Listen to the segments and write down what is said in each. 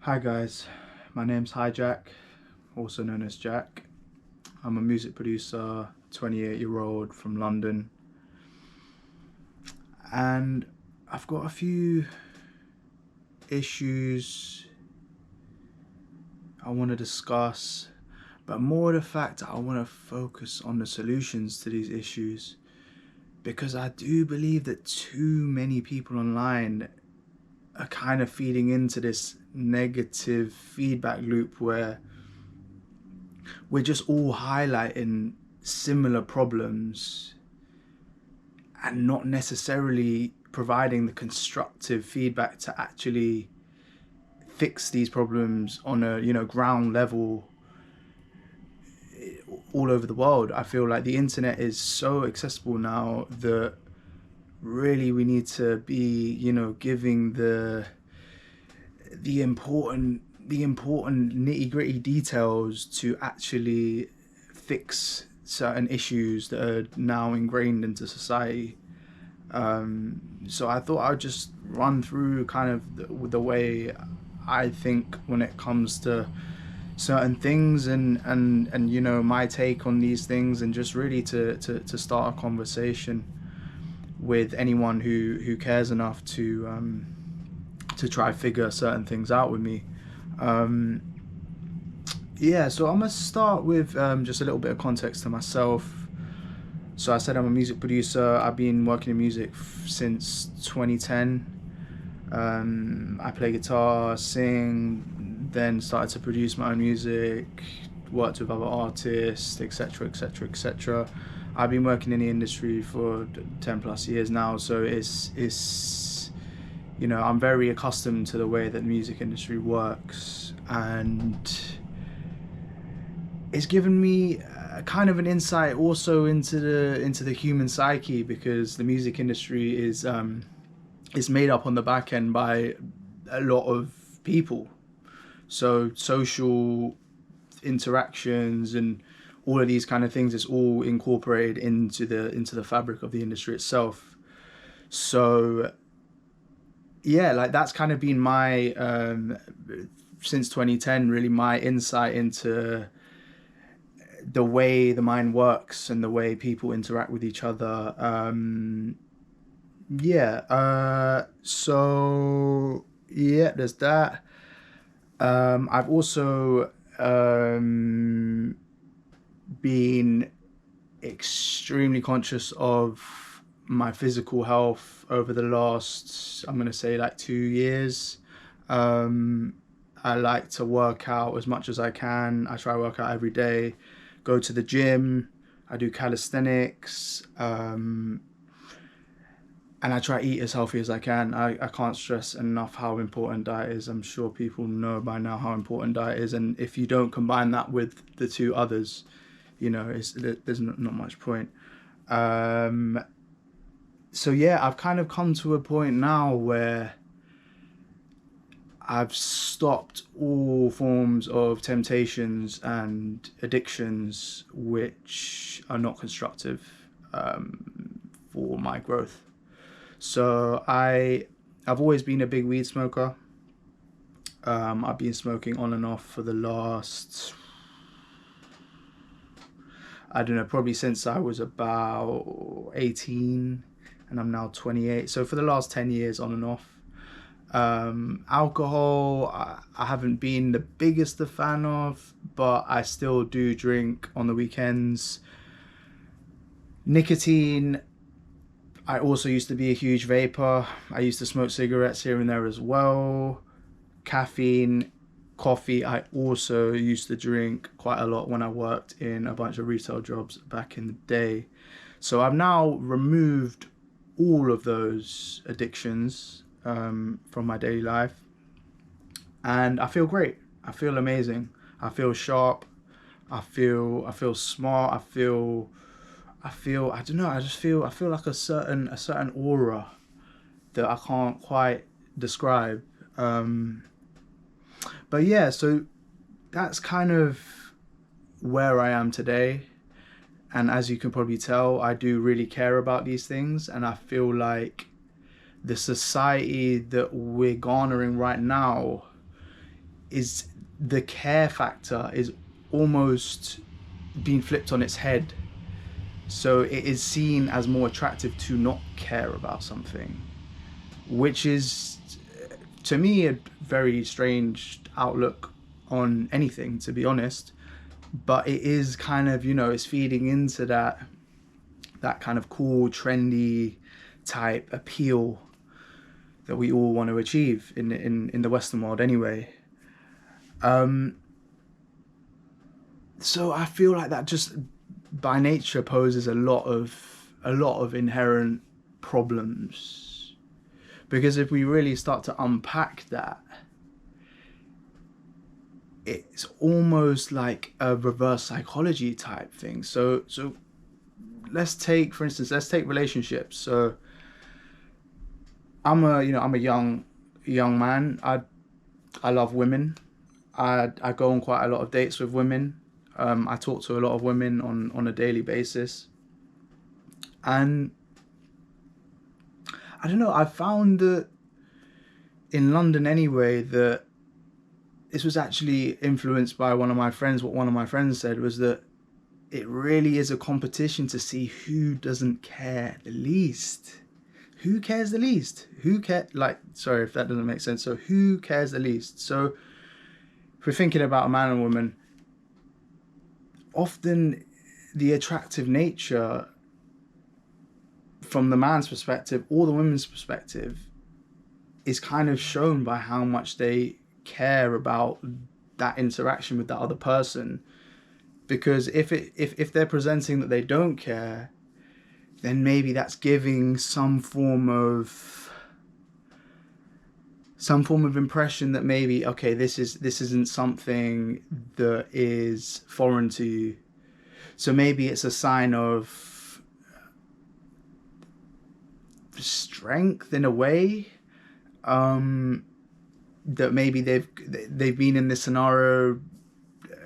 Hi guys, my name's Hijack, also known as Jack. I'm a music producer, 28-year-old from London, and I've got a few issues I want to discuss, but more the fact that I want to focus on the solutions to these issues, because I do believe that too many people online are kind of feeding into this negative feedback loop where we're just all highlighting similar problems and not necessarily providing the constructive feedback to actually fix these problems on a ground level all over the world. I feel like the internet is so accessible now that really we need to be giving the important nitty-gritty details to actually fix certain issues that are now ingrained into society. So I thought I would just run through kind of the way I think when it comes to certain things and my take on these things, and just really to start a conversation with anyone who cares enough to try figure certain things out with me. So I'm gonna start with just a little bit of context to myself. So I said I'm a music producer. I've been working in music since 2010. I play guitar, sing, then started to produce my own music, worked with other artists, etc, etc, etc. I've been working in the industry for 10 plus years now, so it's I'm very accustomed to the way that the music industry works, and it's given me kind of an insight also into the human psyche, because the music industry is made up on the back end by a lot of people. So social interactions and all of these kind of things is all incorporated into the fabric of the industry itself. So yeah, like that's kind of been my since 2010 really my insight into the way the mind works and the way people interact with each other. So yeah, there's that. I've also been extremely conscious of my physical health over the last, I'm gonna say, like 2 years. I like to work out as much as I can. I try to work out every day, go to the gym, I do calisthenics, and I try to eat as healthy as I can. I can't stress enough how important diet is. I'm sure people know by now how important diet is, and if you don't combine that with the two others, there's not much point. So yeah, I've kind of come to a point now where I've stopped all forms of temptations and addictions which are not constructive for my growth. So I've always been a big weed smoker. I've been smoking on and off for the last, I don't know, probably since I was about 18, and I'm now 28. So for the last 10 years on and off. Alcohol, I haven't been the biggest a fan of, but I still do drink on the weekends. Nicotine, I also used to be a huge vapor. I used to smoke cigarettes here and there as well. Caffeine, coffee, I also used to drink quite a lot when I worked in a bunch of retail jobs back in the day. So I've now removed all of those addictions from my daily life, and I feel great. I feel amazing. I feel sharp. I feel smart. I feel I don't know, I feel like a certain aura that I can't quite describe. But yeah, so that's kind of where I am today. And as you can probably tell, I do really care about these things, and I feel like the society that we're garnering right now is the care factor is almost being flipped on its head. So it is seen as more attractive to not care about something, which is, to me, a very strange outlook on anything, to be honest. But it is kind of, it's feeding into that kind of cool, trendy type appeal that we all want to achieve in the Western world anyway. So I feel like that just by nature poses a lot of inherent problems, because if we really start to unpack that, it's almost like a reverse psychology type thing. So let's take, for instance, relationships. So I'm a young man. I love women. I go on quite a lot of dates with women. I talk to a lot of women on a daily basis. And I don't know, I found that in London anyway, that this was actually influenced by one of my friends. What one of my friends said was that it really is a competition to see who doesn't care the least. Who cares the least? Sorry if that doesn't make sense. So who cares the least? So if we're thinking about a man and woman, often the attractive nature from the man's perspective or the woman's perspective is kind of shown by how much they care about that interaction with that other person. Because if they're presenting that they don't care, then maybe that's giving some form of impression that maybe, okay, this isn't something that is foreign to you. So maybe it's a sign of strength in a way, that maybe they've been in this scenario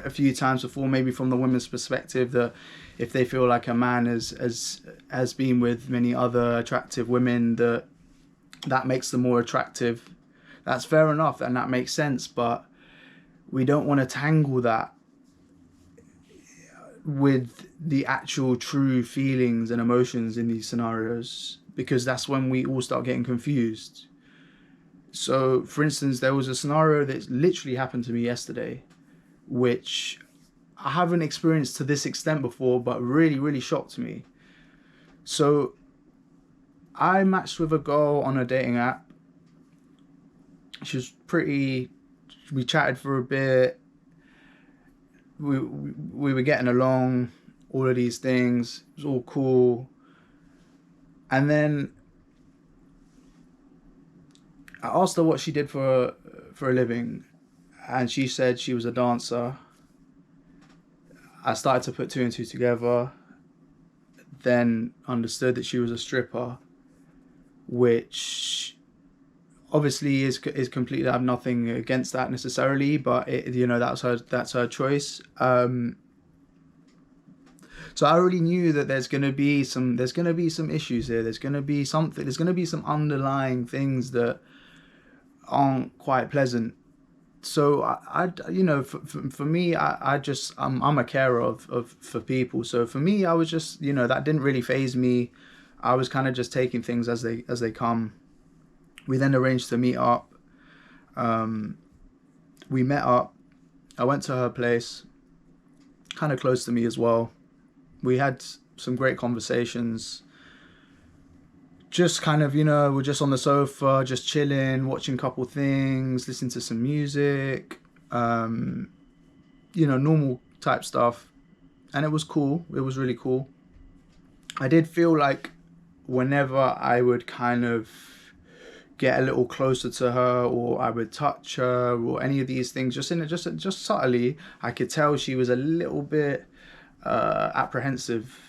a few times before, maybe from the women's perspective, that if they feel like a man has been with many other attractive women, that makes them more attractive. That's fair enough, and that makes sense, but we don't want to tangle that with the actual true feelings and emotions in these scenarios, because that's when we all start getting confused. So, for instance, there was a scenario that literally happened to me yesterday, which I haven't experienced to this extent before, but really, really shocked me. So, I matched with a girl on a dating app. She was pretty. We chatted for a bit. We were getting along. All of these things. It was all cool. And then I asked her what she did for a living, and she said she was a dancer. I started to put two and two together, then understood that she was a stripper, which obviously is completely, I have nothing against that necessarily, but that's her choice. So I already knew that there's gonna be some issues here. There's gonna be some underlying things that aren't quite pleasant. So for me, I'm a carer for people. So for me, I was just, that didn't really faze me. I was kind of just taking things as they come. We then arranged to meet up. We met up. I went to her place, kind of close to me as well. We had some great conversations. Just kind of, we're just on the sofa, just chilling, watching a couple things, listening to some music, normal type stuff. And it was cool. It was really cool. I did feel like whenever I would kind of get a little closer to her, or I would touch her, or any of these things, just subtly, I could tell she was a little bit apprehensive,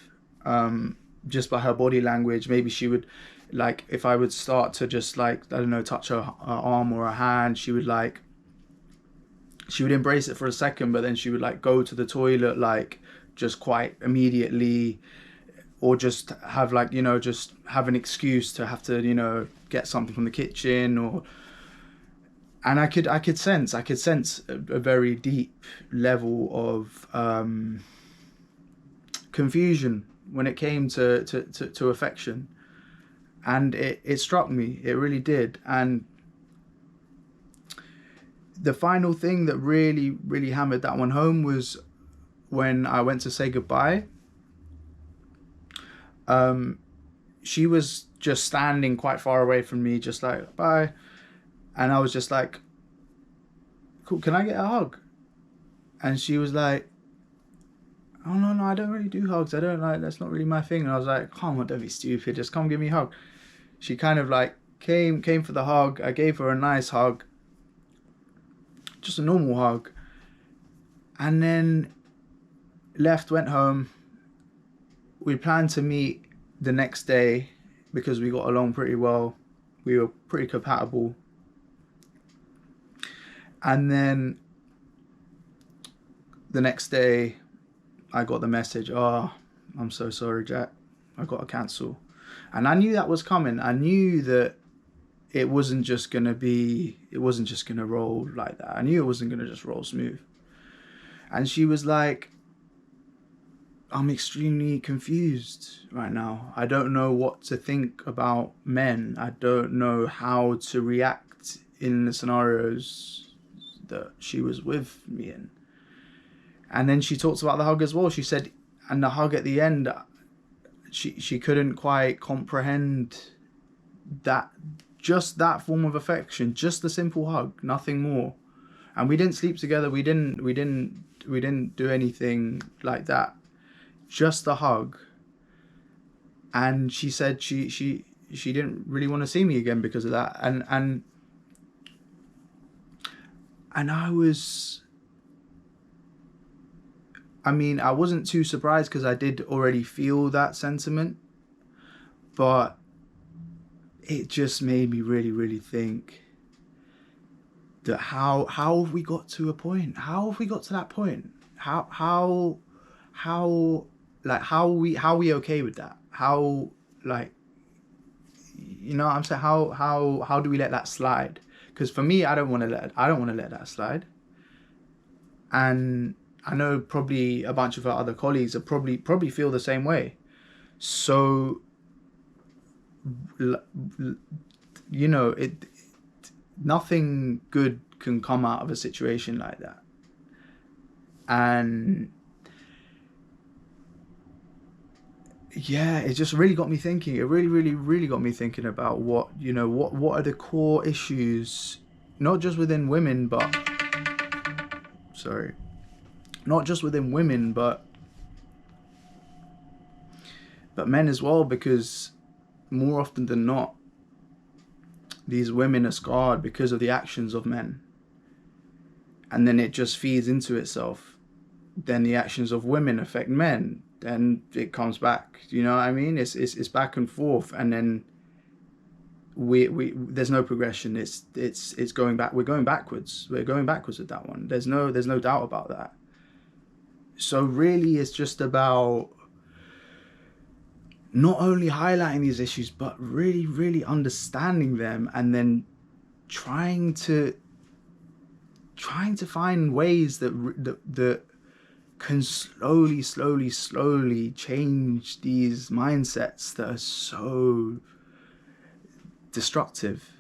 just by her body language. Maybe she would, like, if I would start to just, like, I don't know, touch her arm or her hand, she would embrace it for a second, but then she would, like, go to the toilet, like, just quite immediately, or just have, like, just have an excuse to have to, get something from the kitchen, and I could sense a very deep level of confusion when it came to affection, and it struck me. It really did. And the final thing that really hammered that one home was when I went to say goodbye. She was just standing quite far away from me, just like, bye. And I was just like, cool, can I get a hug? And she was like, oh, no, I don't really do hugs. I don't like, that's not really my thing. And I was like, come on, don't be stupid. Just come give me a hug. She kind of like came for the hug. I gave her a nice hug. Just a normal hug. And then left, went home. We planned to meet the next day because we got along pretty well. We were pretty compatible. And then the next day I got the message, oh, I'm so sorry, Jack. I got to cancel. And I knew that was coming. I knew that it wasn't just going to roll like that. I knew it wasn't going to just roll smooth. And she was like, I'm extremely confused right now. I don't know what to think about men. I don't know how to react in the scenarios that she was with me in. And then she talks about the hug as well. She said, and the hug at the end, she couldn't quite comprehend that, just that form of affection, just the simple hug, nothing more. And we didn't sleep together. We didn't do anything like that. Just the hug. And she said she didn't really want to see me again because of that. And I wasn't too surprised because I did already feel that sentiment, but it just made me really think that how have we got to a point? How have we got to that point? How are we okay with that? How, like, you know what I'm saying? How do we let that slide? Because for me, I don't want to let that slide. And I know probably a bunch of our other colleagues are probably feel the same way. So, you know, nothing good can come out of a situation like that. And yeah, it just really got me thinking. It really got me thinking about what are the core issues, not just within women, but men as well, because more often than not, these women are scarred because of the actions of men. And then it just feeds into itself. Then the actions of women affect men. Then it comes back. You know what I mean? It's back and forth. And then we there's no progression. It's going back. We're going backwards. We're going backwards with that one. There's no doubt about that. So really, it's just about not only highlighting these issues, but really understanding them, and then trying to find ways that can slowly change these mindsets that are so destructive.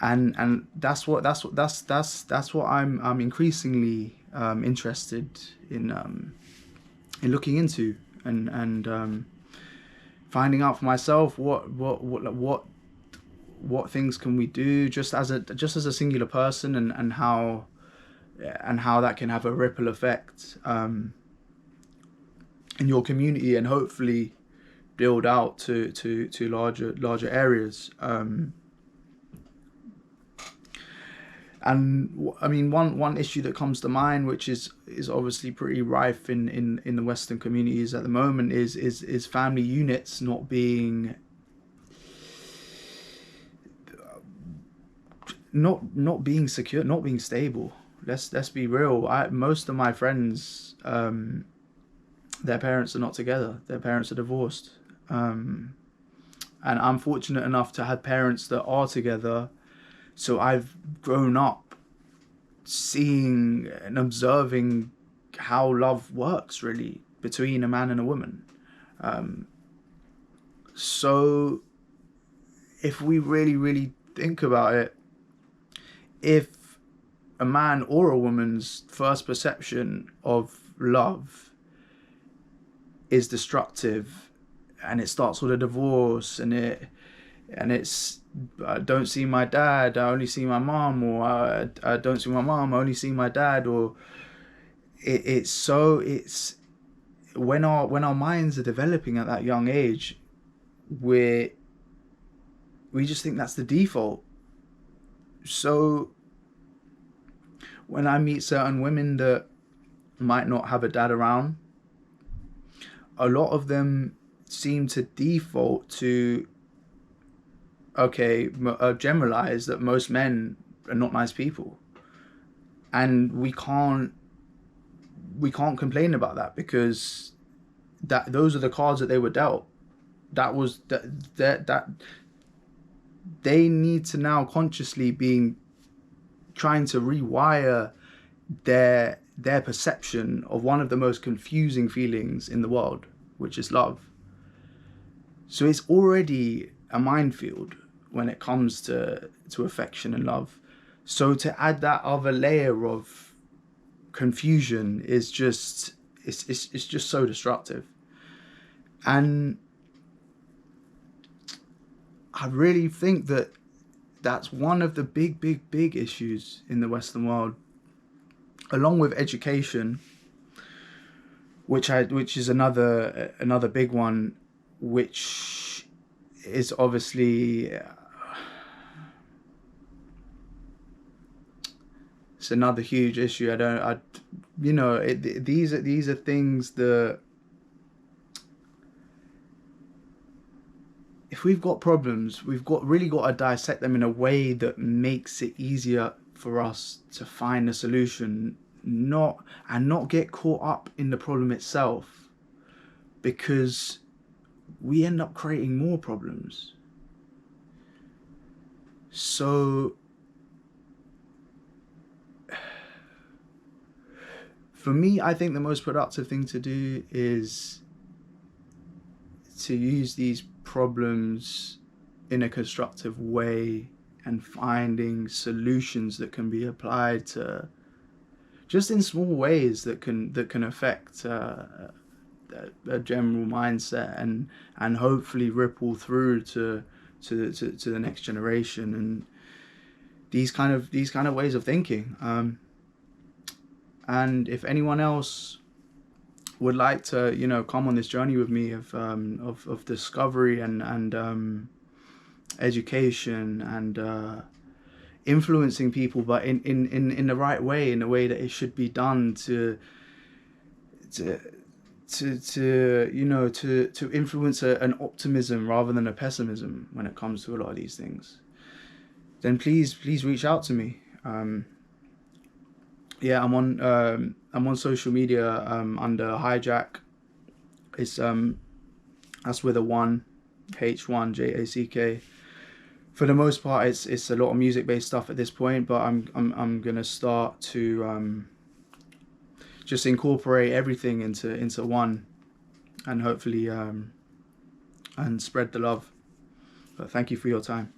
And that's what I'm increasingly interested in looking into, and finding out for myself what things can we do just as a singular person, and how that can have a ripple effect in your community, and hopefully build out to larger areas. And I mean, one issue that comes to mind, which is obviously pretty rife in the Western communities at the moment, is family units not being secure, not being stable. Let's be real. Most of my friends, their parents are not together. Their parents are divorced. And I'm fortunate enough to have parents that are together. So I've grown up seeing and observing how love works really between a man and a woman. So if we really, really think about it, if a man or a woman's first perception of love is destructive, and it starts with a divorce, and it's I don't see my dad, I only see my mom, or I don't see my mom, I only see my dad, or it's when our minds are developing at that young age, we just think that's the default. So when I meet certain women that might not have a dad around, a lot of them seem to default to, okay, generalize that most men are not nice people, and we can't complain about that, because those are the cards that they were dealt. That was that they need to now consciously being trying to rewire their perception of one of the most confusing feelings in the world, which is love. So it's already a minefield when it comes to affection and love. So to add that other layer of confusion is just it's just so destructive. And I really think that that's one of the big issues in the Western world, along with education, which is another big one, which is obviously it's another huge issue. These are things that, if we've got problems, we've really got to dissect them in a way that makes it easier for us to find a solution, not get caught up in the problem itself, because we end up creating more problems. So for me, I think the most productive thing to do is to use these problems in a constructive way, and finding solutions that can be applied to just in small ways that can affect a general mindset, and hopefully ripple through to the next generation, and these kind of ways of thinking. And if anyone else would like to come on this journey with me of discovery and education and influencing people, but in the right way, in the way that it should be done, to influence an optimism rather than a pessimism when it comes to a lot of these things, then please reach out to me. I'm on social media under Hijack. It's that's with a 1, H1JACK. For the most part, it's a lot of music based stuff at this point, but I'm gonna start to just incorporate everything into one, and hopefully and spread the love. But thank you for your time.